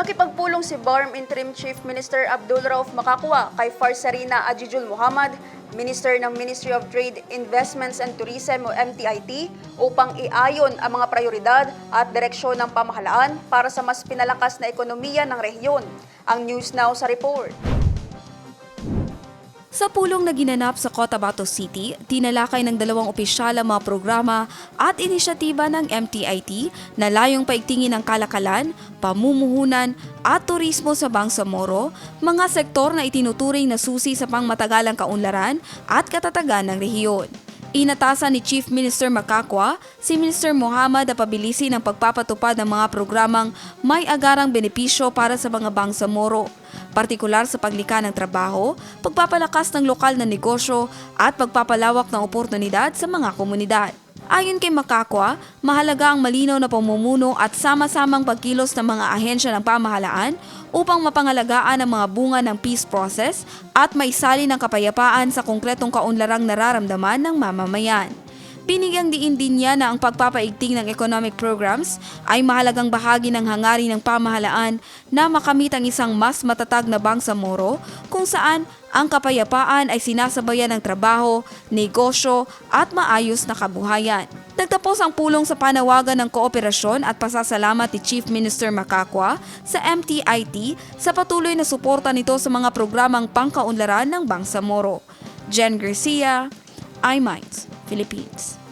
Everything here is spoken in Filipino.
Nakipagpulong si BARM Interim Chief Minister Abdul Rauf Makakwa kay Farsarina Ajijul Muhammad, Minister ng Ministry of Trade, Investments and Tourism o MTIT, upang iayon ang mga prioridad at direksyon ng pamahalaan para sa mas pinalakas na ekonomiya ng rehiyon. Ang News Now sa report. Sa pulong na ginanap sa Cotabato City, tinalakay ng dalawang opisyal ang mga programa at inisyatiba ng MTIT na layong paigtingin ang kalakalan, pamumuhunan at turismo sa Bangsamoro, mga sektor na itinuturing na susi sa pangmatagalang kaunlaran at katatagan ng rehiyon. Inatasan ni Chief Minister Makakwa si Minister Muhammad na pabilisin ang pagpapatupad ng mga programang may agarang benepisyo para sa mga Bangsamoro, partikular sa paglikha ng trabaho, pagpapalakas ng lokal na negosyo at pagpapalawak ng oportunidad sa mga komunidad. Ayon kay Makakwa, mahalaga ang malinaw na pamumuno at sama-samang pagkilos ng mga ahensya ng pamahalaan upang mapangalagaan ang mga bunga ng peace process at maisali ng kapayapaan sa konkretong kaunlarang nararamdaman ng mamamayan. Binigyang diin din niya na ang pagpapaigting ng economic programs ay mahalagang bahagi ng hangarin ng pamahalaan na makamit ang isang mas matatag na Bangsamoro kung saan ang kapayapaan ay sinasabayan ng trabaho, negosyo at maayos na kabuhayan. Nagtapos ang pulong sa panawagan ng kooperasyon at pasasalamat ni Chief Minister Makakwa sa MTIT sa patuloy na suporta nito sa mga programang pangkaunlaran ng Bangsamoro. Jen Garcia, iMinds, Philippines.